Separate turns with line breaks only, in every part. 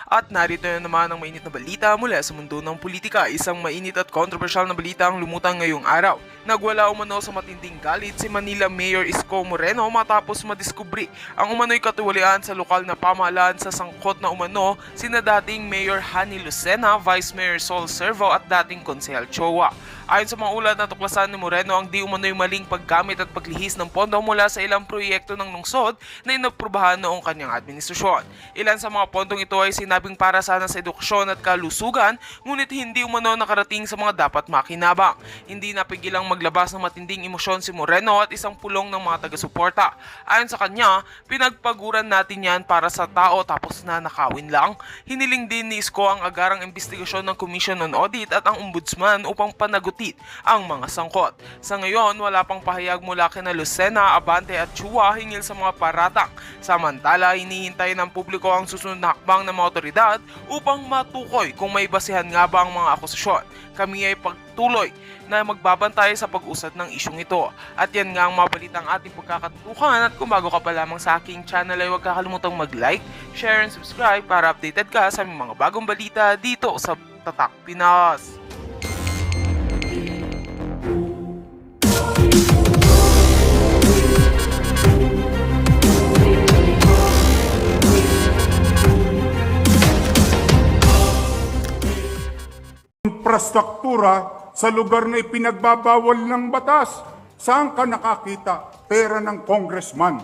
At narito na naman ang mainit na balita mula sa mundo ng politika. Isang mainit at kontrobersyal na balita ang lumutang ngayong araw. Nagwala umano sa matinding galit si Manila Mayor Isko Moreno matapos madiskubre ang umano'y katiwalian sa lokal na pamahalaan sa sangkot na umano sina dating Mayor Hani Lucena, Vice Mayor Sol Servo at dating Konsehal Chowa. Ayon sa mga ulat na tuklasan ni Moreno ang di umano'y maling paggamit at paglihis ng pondo mula sa ilang proyekto ng lungsod na inaprubahan noong kanyang administrasyon. Ilan sa mga pondong ito ay sinabing para sana sa edukasyon at kalusugan, ngunit hindi umano nakarating sa mga dapat makinabang. Hindi napigilang maglabas ng matinding emosyon si Moreno at isang pulong ng mga taga-suporta. Ayon sa kanya, pinagpaguran natin yan para sa tao tapos na nakawin lang. Hiniling din ni Isko ang agarang investigasyon ng Commission on Audit at ang Ombudsman upang panagutin ang mga sangkot. Sa ngayon, wala pang pahayag mula kina Lucena, Abante at Chua hinggil sa mga paratang. Samantala, hinihintay ng publiko ang susunod na hakbang ng mga otoridad upang matukoy kung may basihan nga ba ang mga akusasyon. Kami ay pagtuloy na magbabantay sa pag-usad ng isyong ito. At yan nga ang mga balitang ating pagkakatutukan at kung bago ka pa lamang sa aking channel ay huwag kakalimutang mag-like, share and subscribe para updated ka sa aming mga bagong balita dito sa Tatak Pinas.
Infrastruktura sa lugar na ipinagbabawal ng batas. Saan ka nakakita? Pera ng congressman.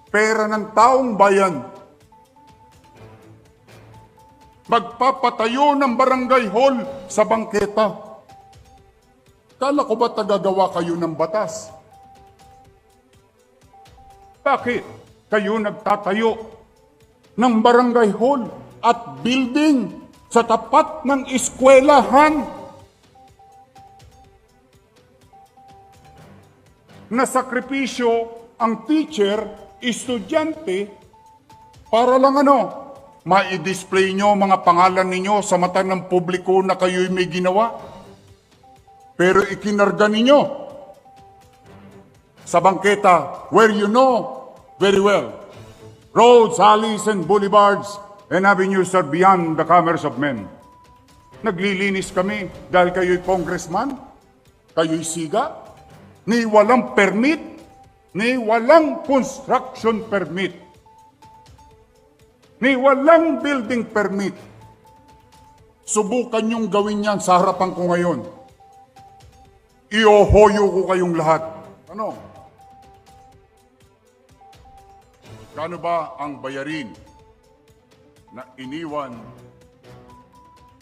Pera ng taong bayan. Magpapatayo ng barangay hall sa bangketa. Kala ko ba tagagawa kayo ng batas? Bakit kayo nagtatayo ng barangay hall at building sa tapat ng eskwelahan? Nasakripisyo ang teacher, estudyante, para lang ma-display nyo mga pangalan ninyo sa mata ng publiko na kayo'y may ginawa. Pero ikinarga ninyo sa bangketa where you know very well roads, alleys, and boulevards and avenues are beyond the commerce of men. Naglilinis kami dahil kayo'y congressman, kayo'y siga, ni walang permit, ni walang construction permit, ni walang building permit. Subukan niyong gawin yan sa harapan ko ngayon. Iohoyo ko kayong lahat. Ano? Kano ba ang bayarin na iniwan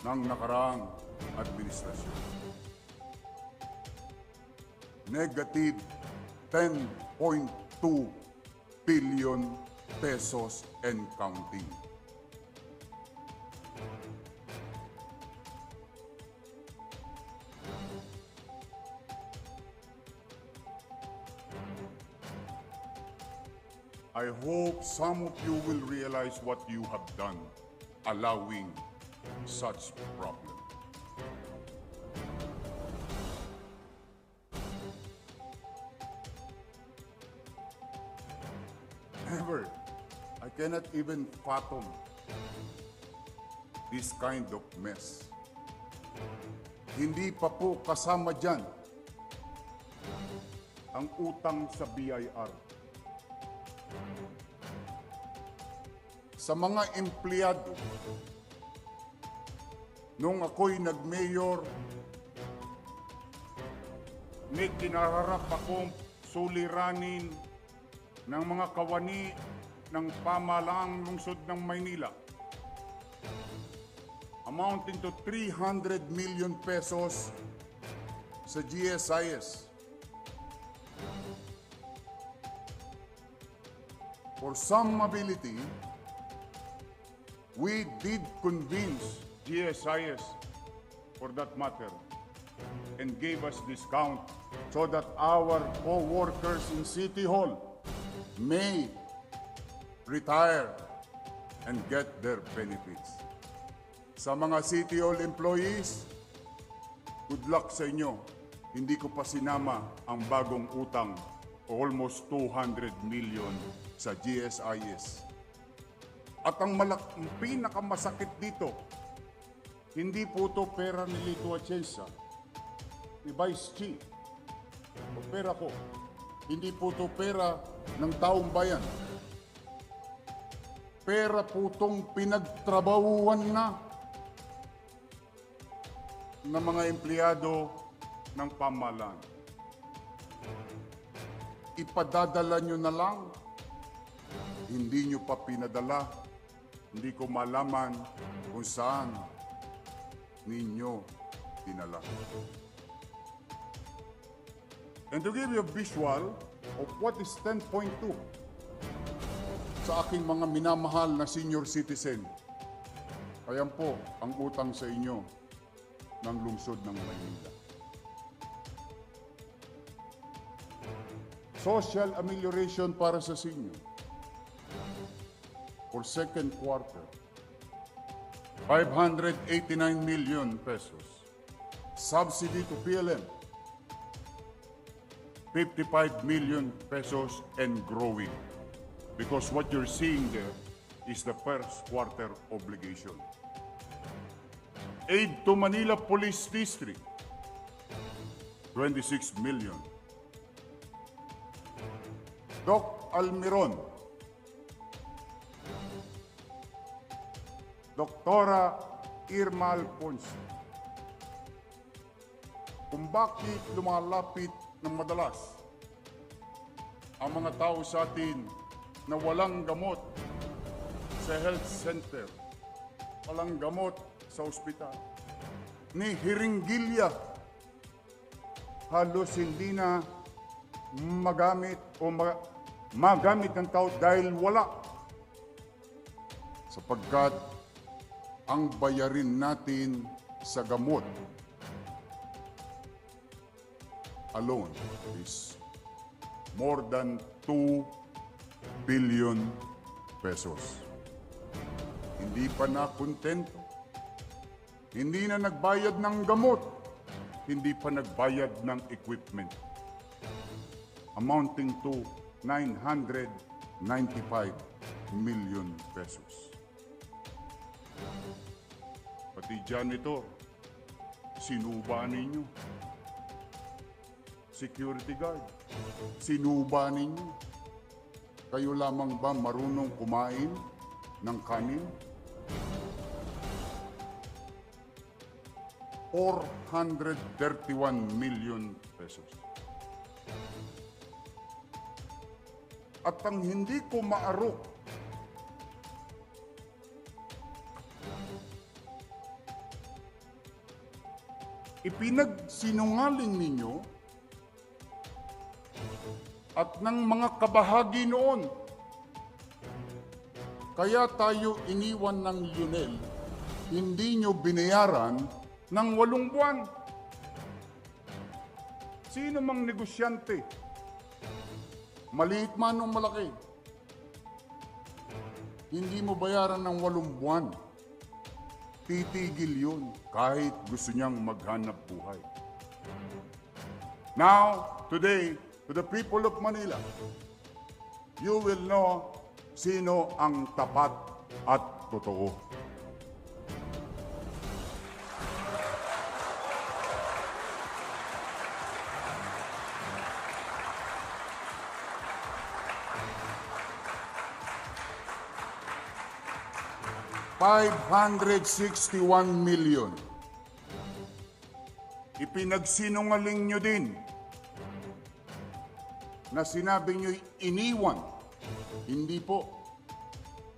ng nakaraang administrasyon? Negative 10.2 billion pesos and counting. I hope some of you will realize what you have done, allowing such problem. Never. I cannot even fathom this kind of mess. Hindi pa po kasama dyan ang utang sa BIR. Sa mga empleyado, nung ako'y nag-mayor, may kinararap akong suliranin ng mga kawani ng pamahalaang lungsod ng Maynila, amounting to 300 million pesos sa GSIS. For some ability, we did convince GSIS, for that matter, and gave us discount so that our co-workers in City Hall may retire and get their benefits. Sa mga City Hall employees, good luck sa inyo. Hindi ko pa sinama ang bagong utang, almost 200 million sa GSIS. At ang pinakamasakit dito, hindi po ito pera ni Lito Atienza, ni Vice Chief, o pera ko. Hindi po ito pera ng taong bayan. Pera po itong pinagtrabahuan na ng mga empleyado ng pamahalaan. Ipadadala nyo na lang, hindi nyo pa pinadala, hindi ko malaman kung saan ninyo dinala. And to give you a visual of what is 10.2 sa aking mga minamahal na senior citizen, ayan po ang utang sa inyo ng lungsod ng Maynila. Social amelioration para sa senior for second quarter, 589 million pesos. Subsidy to PLM, 55 million pesos and growing. Because what you're seeing there is the first quarter obligation. Aid to Manila Police District, 26 million. Doc Almiron, Doktora Irma Alfonso, kung bakit lumalapit ng madalas ang mga tao sa atin na walang gamot sa health center, walang gamot sa ospital, ni Hiringgilya, halos hindi na magamit o magamit ng tao dahil wala. Sapagkat ang bayarin natin sa gamot alone is more than 2 billion pesos. Hindi pa na kontento. Hindi na nagbayad ng gamot. Hindi pa nagbayad ng equipment. Amounting to 995 million pesos. Pati janitor, sinuba ninyo. Security guard, sinuba ninyo. Kayo lamang ba marunong kumain ng kanin? 431 million pesos. At ang hindi ko maarok, ipinagsinungaling ninyo at ng mga kabahagi noon. Kaya tayo iniwan ng Lionel, hindi nyo binayaran ng 8 buwan. Sino mang negosyante, maliit man o malaki, hindi mo bayaran ng 8 buwan, titigil yun kahit gusto niyang maghanap buhay. Now, today, to the people of Manila, you will know sino ang tapat at totoo. $561 million. Ipinagsinungaling nyo din na sinabi nyo iniwan. Hindi po.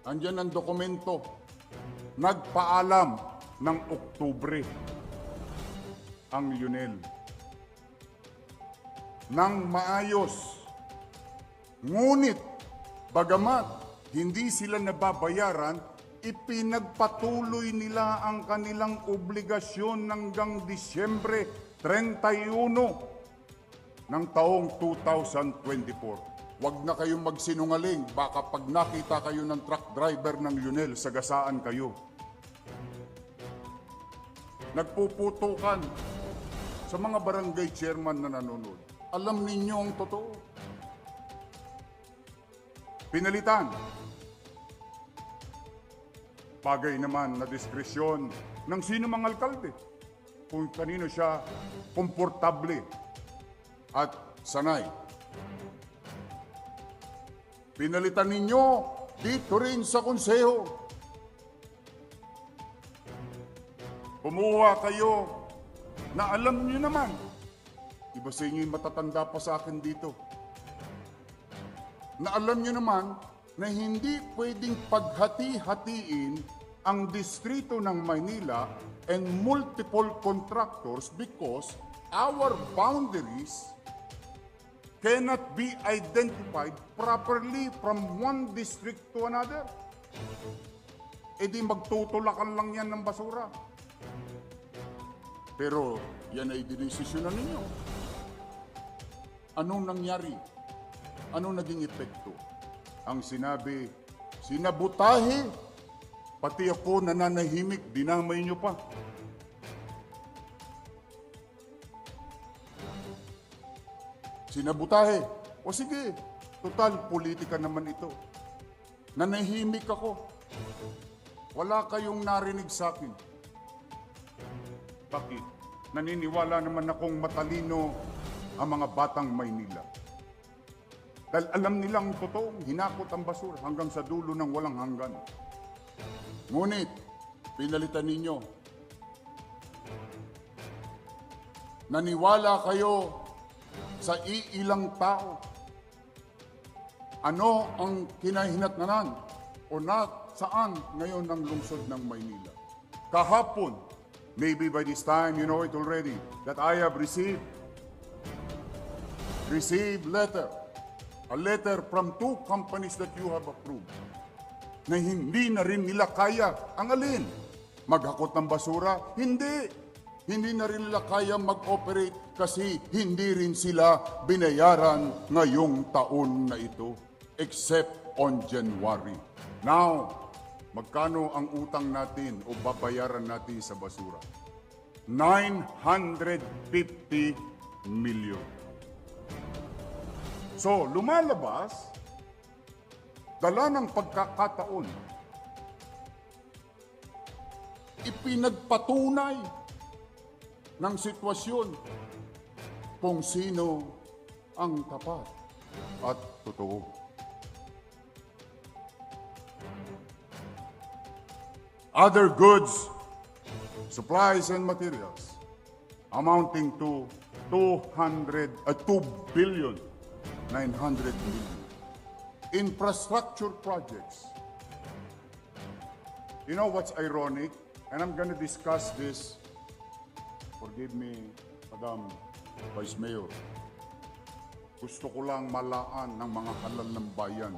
Andyan ang dokumento. Nagpaalam ng Oktubre ang Lionel nang maayos. Ngunit, bagamat hindi sila nababayaran, ipinagpatuloy nila ang kanilang obligasyon hanggang Disyembre 31 ng taong 2024. Huwag na kayong magsinungaling, baka pag nakita kayo ng truck driver ng Lionel, sagasaan kayo. Nagpuputukan sa mga barangay chairman na nanonood. Alam ninyo ang totoo. Pinalitan bagay naman na diskresyon ng sino mang alkalde kung kanino siya komportable at sanay. Pinalitan ninyo dito rin sa konseho. Kumuha kayo na alam niyo naman. Iba sa inyo yung matatanda pa sa akin dito. Na alam niyo naman na hindi pwedeng paghati-hatiin ang distrito ng Maynila and multiple contractors because our boundaries cannot be identified properly from one district to another. E di magtutulakan lang yan ng basura. Pero yan ay dinesisyonan ninyo. Anong nangyari? Anong naging epekto? Ang sinabi, sinabutahe, pati ako nananahimik, dinamay nyo pa. Sinabutahe. O sige, total politika naman ito. Nanahimik ako. Wala kayong narinig sa akin. Bakit? Naniniwala naman akong matalino ang mga batang Maynila. Dahil alam nilang totoong hinakot ang basura hanggang sa dulo ng walang hanggan. Ngunit, pinalitan ninyo. Naniwala kayo sa iilang tao. Ano ang kinahinatnanan o saan ngayon ng lungsod ng Maynila? Kahapon, maybe by this time you know it already, that I have received a letter from 2 companies that you have approved na hindi na rin nila kaya. Ang alin? Maghakot ng basura? Hindi. Hindi na rin nila kaya mag-operate kasi hindi rin sila binayaran ngayong taon na ito except on January. Now, magkano ang utang natin o babayaran natin sa basura? 950 million. So, lumalabas, dala ng pagkakataon, ipinagpatunay ng sitwasyon kung sino ang tapat at totoo. Other goods, supplies and materials amounting to 2 billion 900 million. Infrastructure projects. You know what's ironic? And I'm going to discuss this. Forgive me, Madam Vice Mayor. Gusto ko lang malaan ng mga halal ng bayan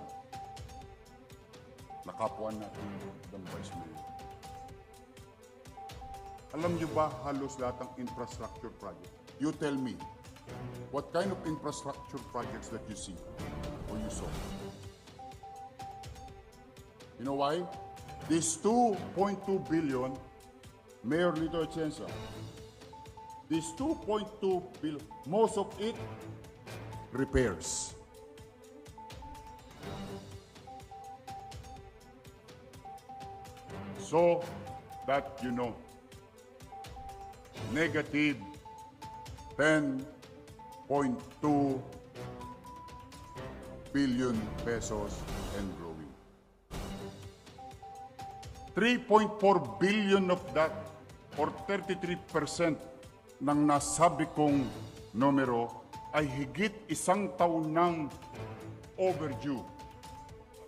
na kapwa natin, Madam Vice Mayor. Alam niyo ba halos lahat ng infrastructure project? You tell me, what kind of infrastructure projects that you see or you saw? You know why? This 2.2 billion, Mayor Lito Atienza, this 2.2 billion, most of it repairs. So that you know, negative 10.2 billion pesos and growing. 3.4 billion of that, or 33% ng nasabi kong numero, ay higit 1 taon ng overdue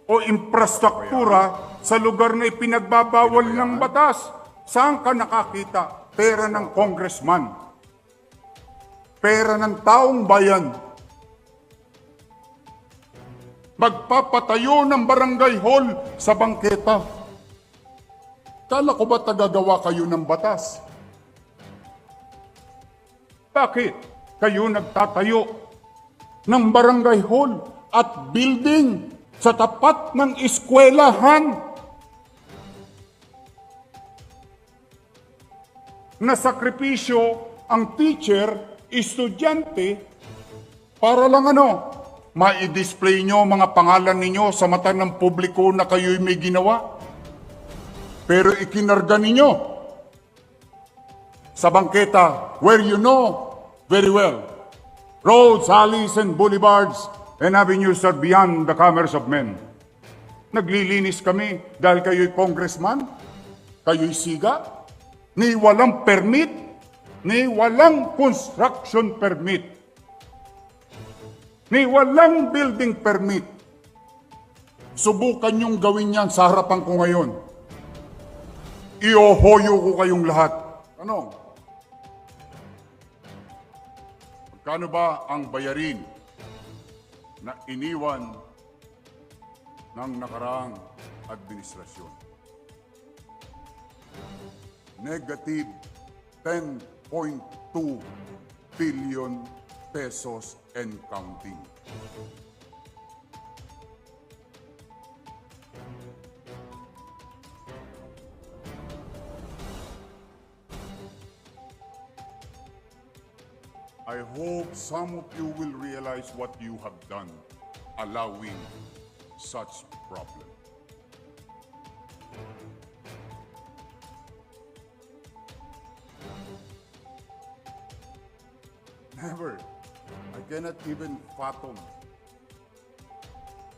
o infrastruktura sa lugar na ipinagbabawal ng batas. Saan ka nakakita? Pera ng congressman. Pera ng taong bayan. Magpapatayo ng barangay hall sa bangketa. Kala ko ba tagagawa kayo ng batas? Bakit kayo nagtatayo ng barangay hall at building sa tapat ng eskwelahan? Nasakripisyo ang teacher, estudyante, para lang ma-display nyo mga pangalan ninyo sa mata ng publiko na kayo'y may ginawa. Pero ikinarga ninyo sa bangketa where you know very well roads, alleys, and boulevards and avenues are beyond the commerce of men. Naglilinis kami dahil kayo'y congressman, kayo'y siga, ni walang permit, ni walang construction permit, ni walang building permit. Subukan niyong gawin yan sa harapan ko ngayon. Iohoyo ko kayong lahat. Ano? Magkano ba ang bayarin na iniwan ng nakaraang administrasyon? Negative 10.2 billion pesos and counting. I hope some of you will realize what you have done, allowing such problem. Never. I cannot even fathom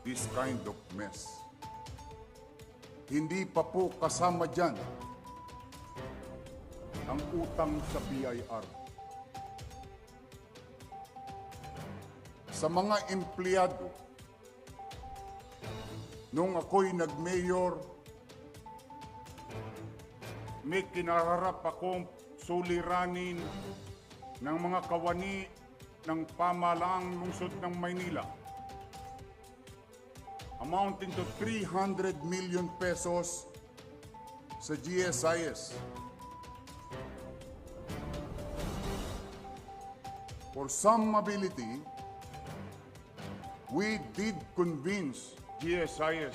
this kind of mess. Hindi pa po kasama dyan ang utang sa BIR. Sa mga empleyado, nung ako'y nag-mayor, may kinaharap akong suliranin ng mga kawani ng pamahalaang lungsod ng Maynila, amounting to 300 million pesos sa GSIS. For some ability, we did convince GSIS,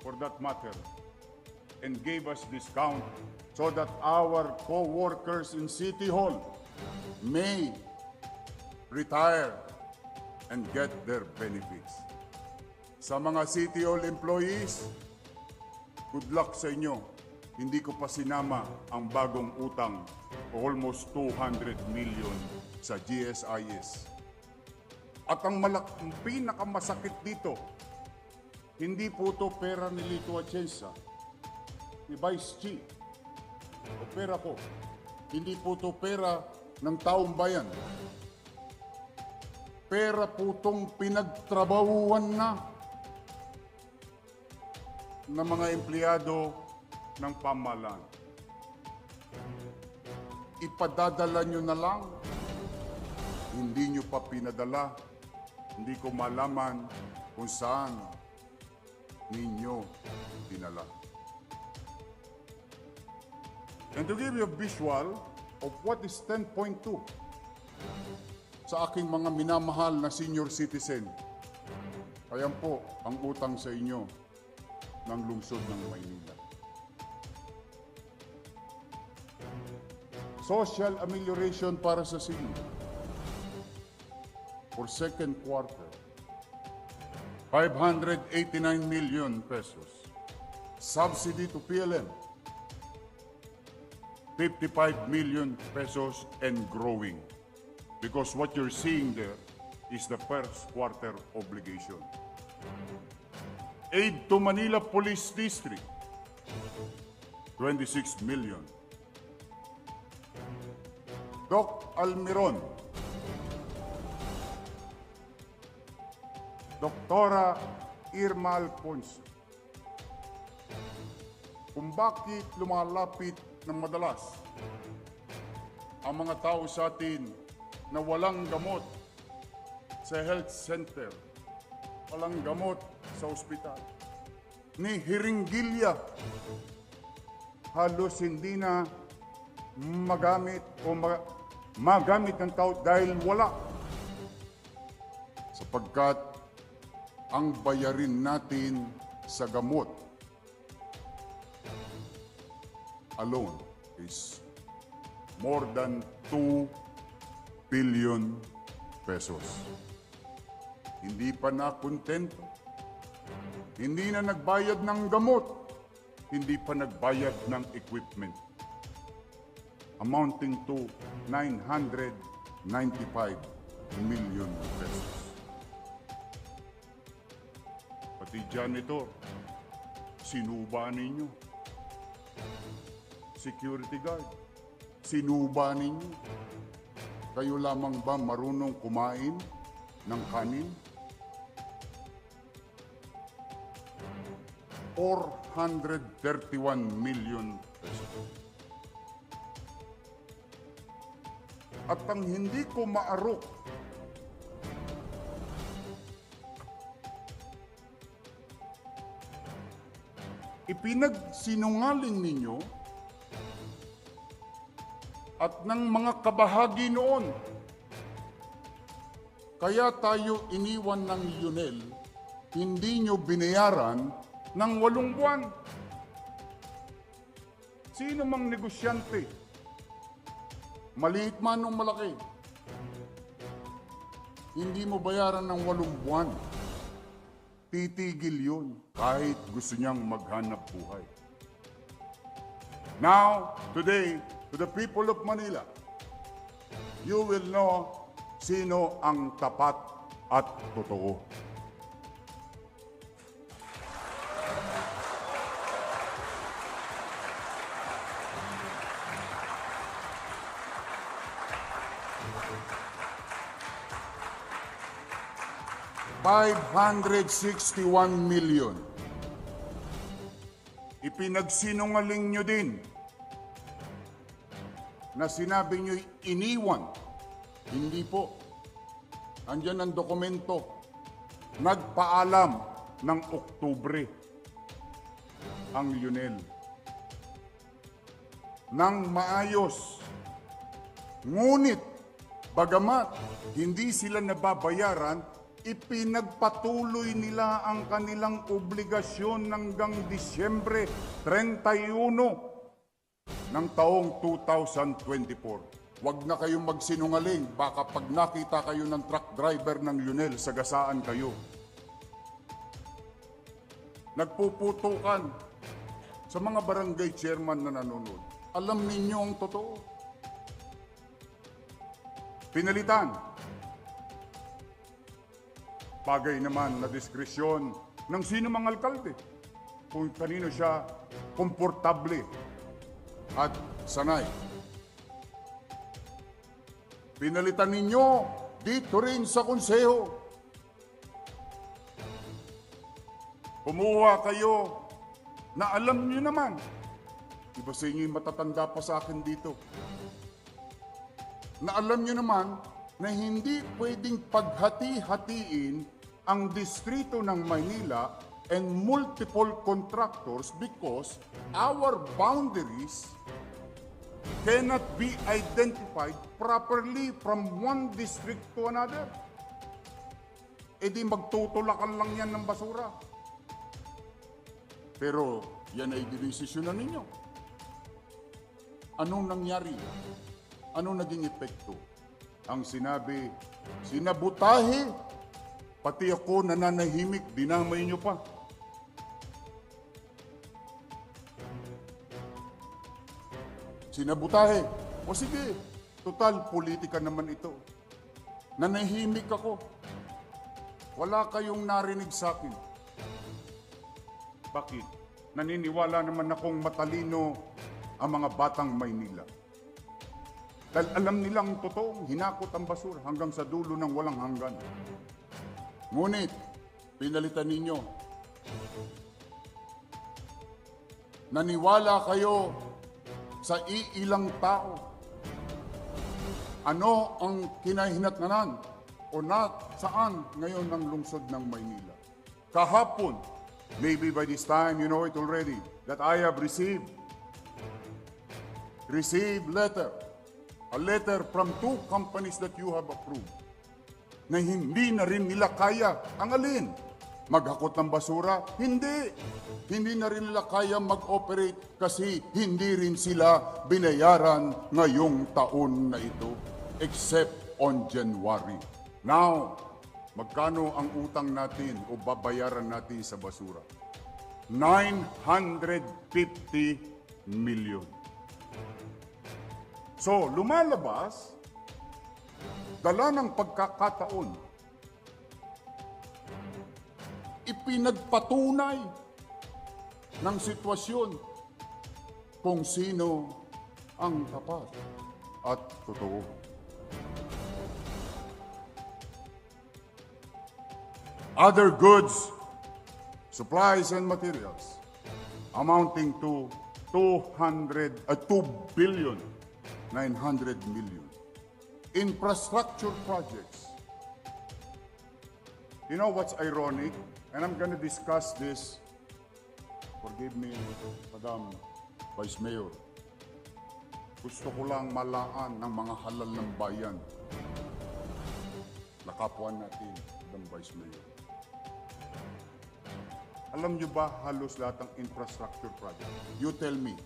for that matter, and gave us discount so that our co-workers in City Hall may retire and get their benefits. Sa mga City Hall employees, good luck sa inyo. Hindi ko pa sinama ang bagong utang, almost 200 million sa GSIS. At ang pinakamasakit dito, hindi po ito pera ni Lito Atienza, ni Vice Chief, o pera ko. Hindi po ito pera ng taong bayan. Pera po itong pinagtrabahuan na ng mga empleyado ng pamahalaan. Ipadadala nyo na lang, hindi nyo pa pinadala. Hindi ko malaman kung saan ninyo dinala. And to give you a visual of what is 10.2 sa aking mga minamahal na senior citizen, ayan po ang utang sa inyo ng lungsod ng Maynila. Social amelioration para sa senior. For second quarter, 589 million pesos. Subsidy to PLM, 55 million pesos and growing. Because what you're seeing there is the first quarter obligation. Aid to Manila Police District, 26 million. Doc Almiron, Doktora Irma Alfonso. Kung bakit lumalapit ng madalas ang mga tao sa atin na walang gamot sa health center, walang gamot sa ospital, ni Hiringgilya, halos hindi na magamit o magamit ng tao dahil wala. Sapagkat ang bayarin natin sa gamot alone is more than 2 billion pesos. Hindi pa na kontento. Hindi na nagbayad ng gamot hindi pa nagbayad ng equipment amounting to 995 million pesos. Pati janitor, sinuba ninyo. Security guard, sinuba ninyo. Kayo lamang ba marunong kumain ng kanin? 431 million pesos. At ang hindi ko maarok, ipinagsinungaling ninyo at ng mga kabahagi noon. Kaya tayo iniwan ng Lionel, hindi nyo binayaran ng 8 buwan. Sino mang negosyante, maliit man o malaki, hindi mo bayaran ng 8 buwan, titigil yun kahit gusto niyang maghanap buhay. Now, today, to the people of Manila, you will know sino ang tapat at totoo. $561 million. Ipinagsinungaling nyo din na sinabi nyo iniwan. Hindi po. Andyan ang dokumento. Nagpaalam ng Oktubre ang Lionel nang maayos. Ngunit, bagamat hindi sila nababayaran, ipinagpatuloy nila ang kanilang obligasyon hanggang Disyembre 31 ng taong 2024. Huwag na kayong magsinungaling, baka pag nakita kayo ng truck driver ng Lionel, sagasaan kayo. Nagpuputukan sa mga barangay chairman na nanonood. Alam ninyo ang totoo. Pinalitan. Bagay naman na diskresyon ng sino mang alkalde kung kanino siya komportable at sanay. Pinalitan ninyo dito rin sa konseho. Kumuha kayo na alam nyo naman. Iba sa inyo yung matatanda pa sa akin dito. Na alam nyo naman na hindi pwedeng paghati-hatiin ang distrito ng Maynila and multiple contractors because our boundaries cannot be identified properly from one district to another. E di magtutulakan lang yan ng basura. Pero yan ay dinesisyonan ninyo. Anong nangyari? Anong naging epekto? Ang sinabi, sinabutahe. Pati ako nananahimik, dinamay nyo pa. Sinabutahe. O sige, total politika naman ito. Nanahimik ako. Wala kayong narinig sa akin. Bakit? Naniniwala naman akong matalino ang mga batang Maynila. Dahil alam nilang totoong hinakot ang basura hanggang sa dulo ng walang hanggan. Ngunit, pinalitan ninyo. Naniwala kayo sa iilang tao. Ano ang kinahinatnanan o saan ngayon ang lungsod ng Maynila? Kahapon, maybe by this time you know it already, that I have received a letter from 2 companies that you have approved na hindi na rin nila kaya. Ang alin? Maghakot ng basura? Hindi. Hindi na rin nila kaya mag-operate kasi hindi rin sila binayaran ngayong taon na ito except on January. Now, magkano ang utang natin o babayaran natin sa basura? 950 million. So, lumalabas, dala ng pagkakataon, ipinagpatunay ng sitwasyon kung sino ang tapat at totoo. Other goods, supplies and materials amounting to 2 billion 900 million. Infrastructure projects. You know what's ironic? And I'm going to discuss this. Forgive me, Madam Vice Mayor. Gusto ko lang malaan ng mga halal ng bayan na kapwa natin, Madam Vice Mayor. Alam niyo ba halos lahat ng infrastructure project? You tell me,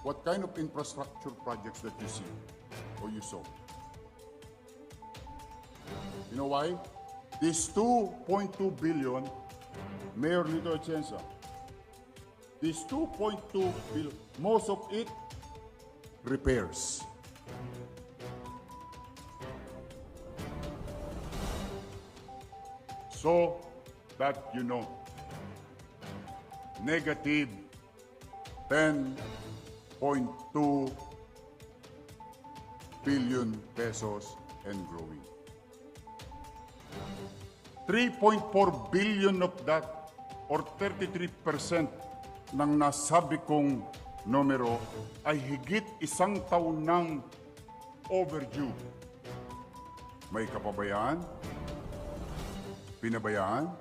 what kind of infrastructure projects that you see or you saw? You know why? This 2.2 billion, Mayor Lito Atienza, this 2.2 billion, most of it repairs. So that you know, negative 10.2 billion pesos and growing. 3.4 billion of that, or 33% ng nasabi kong numero, ay higit isang taon ng overdue. May kapabayaan, pinabayaan,